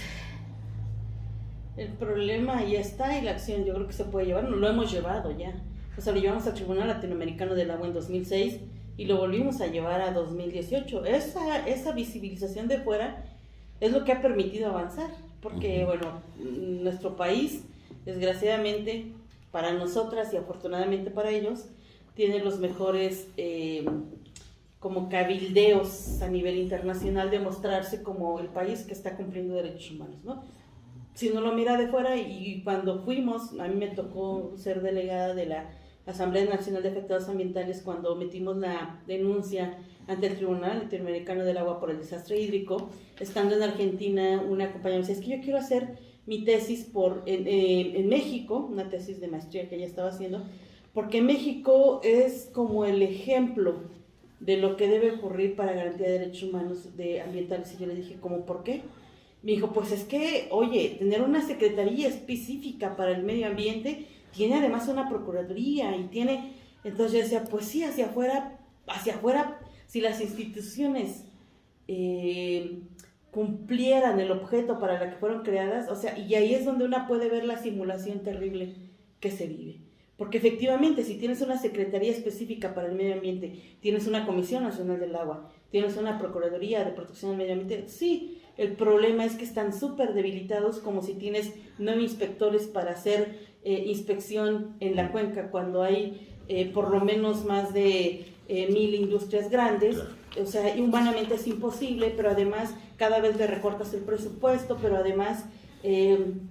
el problema ya está, y la acción yo creo que se puede llevar, no lo hemos llevado ya. O sea, lo llevamos al Tribunal Latinoamericano del Agua en 2006 y lo volvimos a llevar a 2018. Esa visibilización de fuera es lo que ha permitido avanzar, porque bueno, nuestro país, desgraciadamente para nosotras y afortunadamente para ellos, tiene los mejores como cabildeos a nivel internacional de mostrarse como el país que está cumpliendo derechos humanos, ¿no? Si uno lo mira de fuera, y cuando fuimos, a mí me tocó ser delegada de la Asamblea Nacional de Afectados Ambientales cuando metimos la denuncia ante el Tribunal Latinoamericano del Agua por el desastre hídrico. Estando en Argentina, una compañera me decía, es que yo quiero hacer mi tesis en México, una tesis de maestría que ella estaba haciendo, porque México es como el ejemplo de lo que debe ocurrir para garantía de derechos humanos ambientales. Y yo le dije, ¿cómo por qué? Me dijo, pues es que, oye, tener una secretaría específica para el medio ambiente, tiene además una procuraduría y tiene... Entonces yo decía, pues sí, hacia afuera, si las instituciones cumplieran el objeto para el que fueron creadas, o sea, y ahí es donde una puede ver la simulación terrible que se vive. Porque efectivamente, si tienes una secretaría específica para el medio ambiente, tienes una Comisión Nacional del Agua, tienes una Procuraduría de Protección del Medio Ambiente, sí, el problema es que están súper debilitados, como si tienes 9 inspectores para hacer inspección en la cuenca, cuando hay por lo menos más de 1000 industrias grandes. O sea, humanamente es imposible, pero además cada vez le recortas el presupuesto, pero además en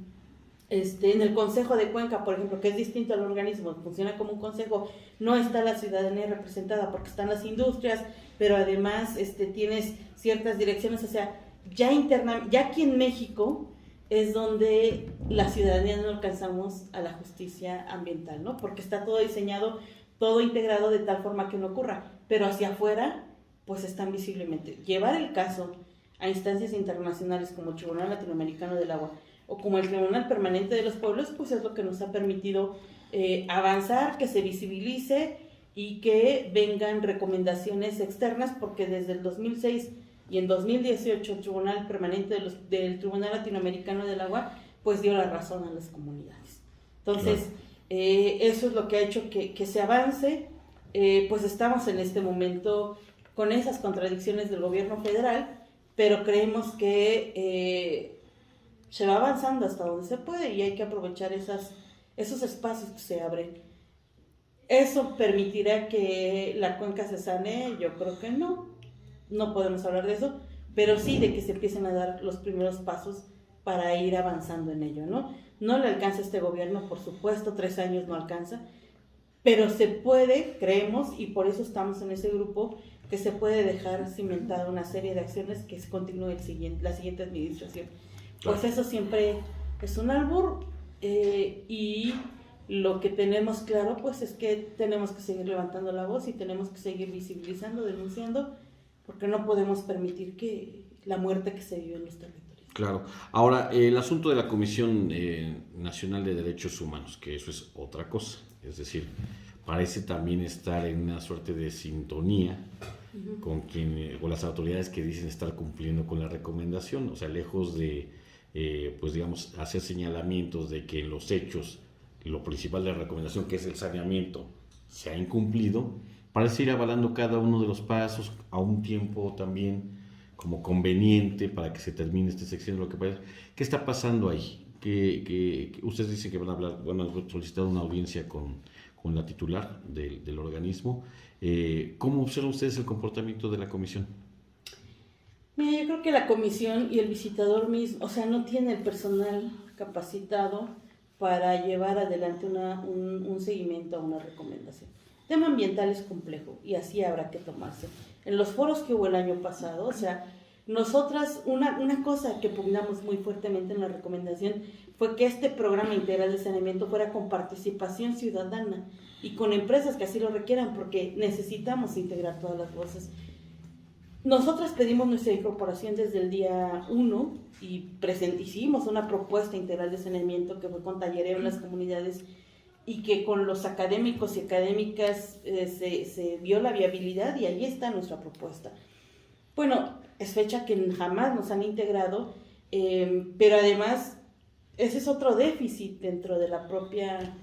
el Consejo de Cuenca, por ejemplo, que es distinto al organismo, funciona como un consejo, no está la ciudadanía representada porque están las industrias, pero además tienes ciertas direcciones, o sea, ya aquí en México es donde la ciudadanía no alcanzamos a la justicia ambiental, ¿no? Porque está todo diseñado, todo integrado de tal forma que no ocurra, pero hacia afuera, pues están visiblemente. Llevar el caso a instancias internacionales como el Tribunal Latinoamericano del Agua o como el Tribunal Permanente de los Pueblos, pues es lo que nos ha permitido avanzar, que se visibilice y que vengan recomendaciones externas, porque desde el 2006 y en 2018 el Tribunal Permanente del Tribunal Latinoamericano del Agua pues dio la razón a las comunidades. Entonces, eso es lo que ha hecho que se avance. Pues estamos en este momento con esas contradicciones del gobierno federal, pero creemos que se va avanzando hasta donde se puede y hay que aprovechar esos espacios que se abren. ¿Eso permitirá que la cuenca se sane? Yo creo que no podemos hablar de eso, pero sí de que se empiecen a dar los primeros pasos para ir avanzando en ello, ¿no? No le alcanza a este gobierno, por supuesto, 3 años no alcanza, pero se puede, creemos, y por eso estamos en ese grupo, que se puede dejar cimentada una serie de acciones que continúe la siguiente administración. Pues eso siempre es un albur, y lo que tenemos claro pues es que tenemos que seguir levantando la voz y tenemos que seguir visibilizando, denunciando, porque no podemos permitir que la muerte que se vive en los territorios. Claro. Ahora, el asunto de la Comisión Nacional de Derechos Humanos, que eso es otra cosa, es decir, parece también estar en una suerte de sintonía con las autoridades que dicen estar cumpliendo con la recomendación, o sea, lejos de, pues digamos, hacer señalamientos de que en los hechos lo principal de la recomendación, que es el saneamiento, se ha incumplido, parece ir avalando cada uno de los pasos a un tiempo también como conveniente para que se termine esta sección. Lo que parece, ¿qué está pasando ahí? Que ustedes dicen que van a hablar, bueno, han solicitado una audiencia con la titular del organismo. ¿Cómo observan ustedes el comportamiento de la comisión? Mira, yo creo que la comisión y el visitador mismo, o sea, no tiene el personal capacitado para llevar adelante un seguimiento a una recomendación. El tema ambiental es complejo y así habrá que tomarse. En los foros que hubo el año pasado, o sea, nosotras, una cosa que pugnamos muy fuertemente en la recomendación fue que este programa integral de saneamiento fuera con participación ciudadana y con empresas que así lo requieran, porque necesitamos integrar todas las voces. Nosotras pedimos nuestra incorporación desde el día 1 y hicimos una propuesta integral de saneamiento que fue con tallereo en las comunidades y que con los académicos y académicas se vio la viabilidad y ahí está nuestra propuesta. Bueno, es fecha que jamás nos han integrado, pero además ese es otro déficit dentro de la propia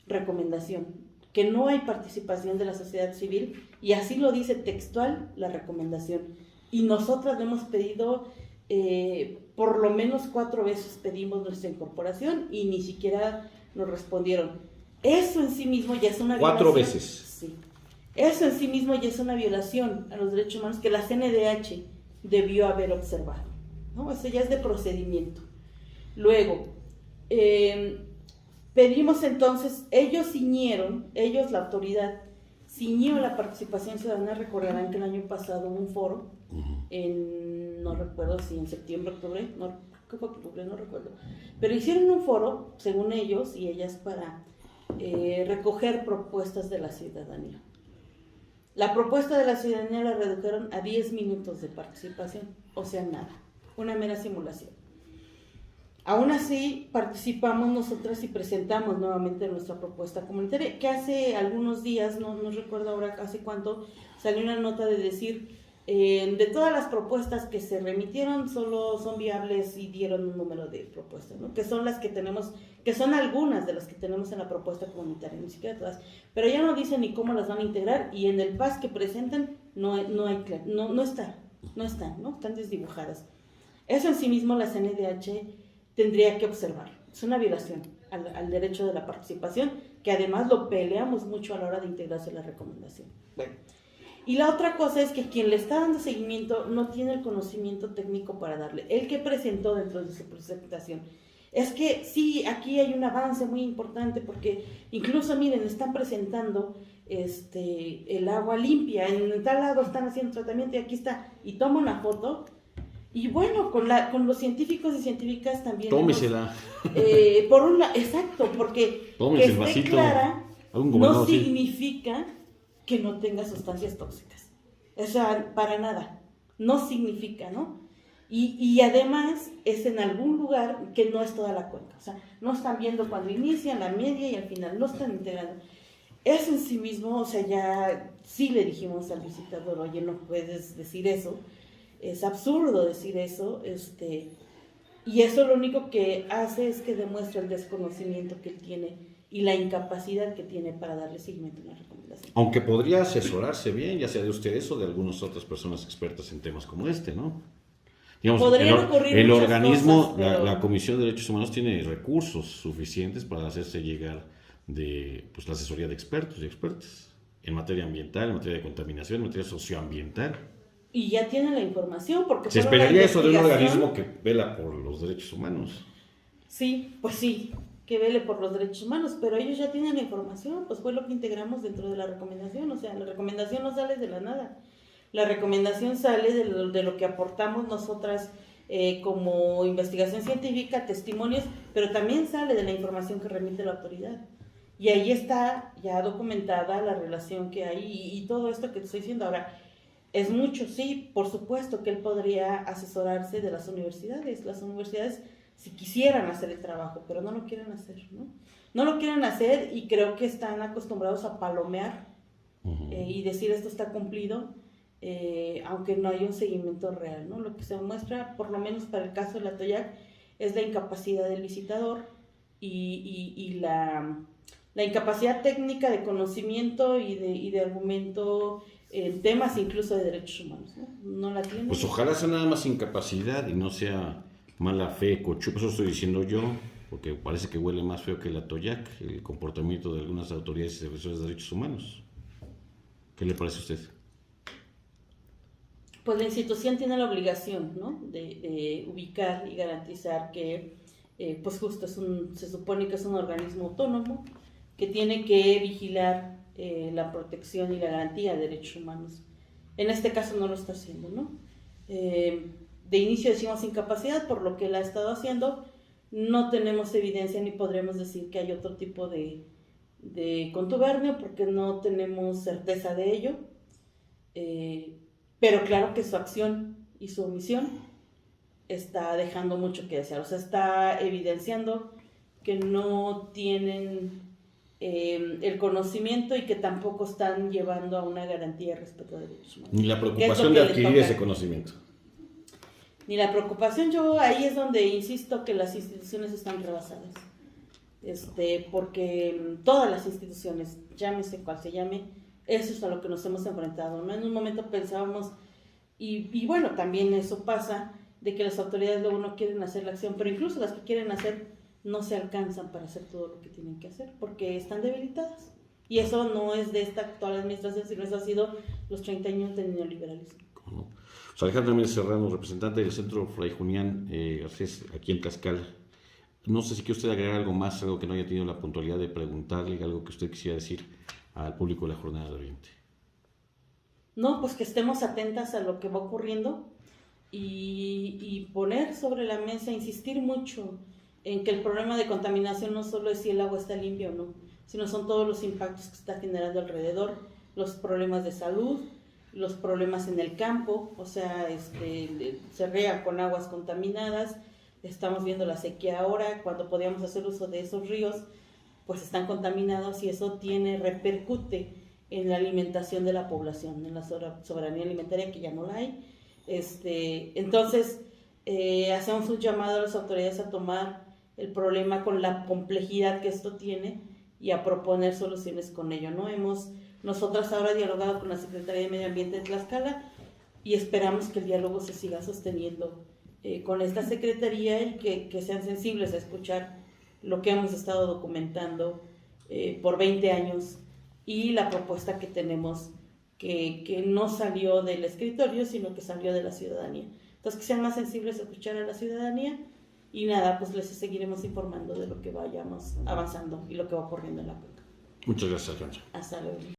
recomendación, que no hay participación de la sociedad civil, y así lo dice textual la recomendación. Y nosotras le hemos pedido, por lo menos 4 veces pedimos nuestra incorporación y ni siquiera nos respondieron. Eso en sí mismo ya es una violación. 4 veces. Sí. Eso en sí mismo ya es una violación a los derechos humanos que la CNDH debió haber observado, ¿no? Eso ya es de procedimiento. Luego, pedimos entonces, la autoridad, ciñó la participación ciudadana. Recordarán que el año pasado hubo un foro, no recuerdo si en septiembre, octubre, no recuerdo, pero hicieron un foro, según ellos y ellas, para recoger propuestas de la ciudadanía. La propuesta de la ciudadanía la redujeron a 10 minutos de participación, o sea, nada, una mera simulación. Aún así, participamos nosotras y presentamos nuevamente nuestra propuesta comunitaria, que hace algunos días, no recuerdo ahora hace cuánto, salió una nota de decir, de todas las propuestas que se remitieron, solo son viables y dieron un número de propuestas, ¿no? Que son las que tenemos, que son algunas de las que tenemos en la propuesta comunitaria, ni siquiera todas, pero ya no dicen ni cómo las van a integrar, y en el PAS que presentan no están, ¿no? Están desdibujadas. Eso en sí mismo la CNDH tendría que observar. Es una violación al derecho de la participación, que además lo peleamos mucho a la hora de integrarse la recomendación. Bueno, y la otra cosa es que quien le está dando seguimiento no tiene el conocimiento técnico para darle. El que presentó dentro de su presentación. Es que sí, aquí hay un avance muy importante, porque incluso, miren, están presentando el agua limpia, en tal lado están haciendo tratamiento y aquí está, y toma una foto. Y bueno, con los científicos y científicas también. Tómesela. Exacto, porque tómese que el vasito, esté clara no sí significa que no tenga sustancias tóxicas. O sea, para nada. No significa, ¿no? Y además es en algún lugar que no es toda la cuenca. O sea, no están viendo cuando inician, la media y al final, no están integrando. Eso en sí mismo, o sea, ya sí le dijimos al visitador, oye, no puedes decir eso, es absurdo decir eso, y eso lo único que hace es que demuestra el desconocimiento que él tiene y la incapacidad que tiene para darle seguimiento a una recomendación. Aunque podría asesorarse bien, ya sea de ustedes o de algunas otras personas expertas en temas como este, ¿no? Digamos, el organismo, cosas, pero... la Comisión de Derechos Humanos tiene recursos suficientes para hacerse llegar de pues, la asesoría de expertos y expertas en materia ambiental, en materia de contaminación, en materia socioambiental. Y ya tienen la información, porque... Se esperaría eso de un organismo que vela por los derechos humanos. Sí, pues sí, que vele por los derechos humanos, pero ellos ya tienen la información, pues fue lo que integramos dentro de la recomendación, o sea, la recomendación no sale de la nada. La recomendación sale de lo que aportamos nosotras como investigación científica, testimonios, pero también sale de la información que remite la autoridad. Y ahí está ya documentada la relación que hay y todo esto que te estoy diciendo. Ahora, es mucho, sí, por supuesto que él podría asesorarse de las universidades. Las universidades, si quisieran hacer el trabajo, pero no lo quieren hacer, ¿no? No lo quieren hacer y creo que están acostumbrados a palomear y decir esto está cumplido. Aunque no hay un seguimiento real, ¿no? Lo que se muestra, por lo menos para el caso de la Toyac, es la incapacidad del visitador y la incapacidad técnica de conocimiento y de argumento en temas incluso de derechos humanos, ¿no? No la tiene. Pues ojalá sea nada más incapacidad y no sea mala fe, cochupo, eso estoy diciendo yo, porque parece que huele más feo que la Toyac, el comportamiento de algunas autoridades y defensores de derechos humanos. ¿Qué le parece a usted? Pues la institución tiene la obligación, ¿no? de ubicar y garantizar que, pues justo se supone que es un organismo autónomo que tiene que vigilar la protección y la garantía de derechos humanos. En este caso no lo está haciendo, ¿no? De inicio decimos incapacidad por lo que él ha estado haciendo. No tenemos evidencia ni podremos decir que hay otro tipo de contubernio porque no tenemos certeza de ello. Pero claro que su acción y su omisión está dejando mucho que desear, o sea, está evidenciando que no tienen el conocimiento y que tampoco están llevando a una garantía de respeto de derechos humanos. Ni la preocupación de adquirir ese conocimiento. Ni la preocupación, yo ahí es donde insisto que las instituciones están rebasadas, porque todas las instituciones, llámese cual se llame, eso es a lo que nos hemos enfrentado, ¿no? En un momento pensábamos, y bueno, también eso pasa, de que las autoridades luego no quieren hacer la acción, pero incluso las que quieren hacer no se alcanzan para hacer todo lo que tienen que hacer, porque están debilitadas. Y eso no es de esta actual administración, sino eso ha sido los 30 años del neoliberalismo. ¿Cómo? O sea, Alejandra Méndez Serrano, representante del Centro Fray Julián Garcés, aquí en Tlaxcala. No sé si quiere usted agregar algo más, algo que no haya tenido la puntualidad de preguntarle, algo que usted quisiera decir al público de la Jornada de Oriente. No, pues que estemos atentas a lo que va ocurriendo y poner sobre la mesa, insistir mucho en que el problema de contaminación no solo es si el agua está limpia o no, sino son todos los impactos que está generando alrededor, los problemas de salud, los problemas en el campo, o sea, se riega con aguas contaminadas, estamos viendo la sequía ahora, cuando podíamos hacer uso de esos ríos, pues están contaminados y eso repercute en la alimentación de la población, en la soberanía alimentaria que ya no la hay. Entonces, hacemos un llamado a las autoridades a tomar el problema con la complejidad que esto tiene y a proponer soluciones con ello, ¿no? Nosotras ahora dialogado con la Secretaría de Medio Ambiente de Tlaxcala y esperamos que el diálogo se siga sosteniendo con esta Secretaría y que sean sensibles a escuchar lo que hemos estado documentando por 20 años y la propuesta que tenemos que no salió del escritorio, sino que salió de la ciudadanía. Entonces, que sean más sensibles a escuchar a la ciudadanía y nada, pues les seguiremos informando de lo que vayamos avanzando y lo que va ocurriendo en la cuenca. Muchas gracias, Alejandra. Hasta luego.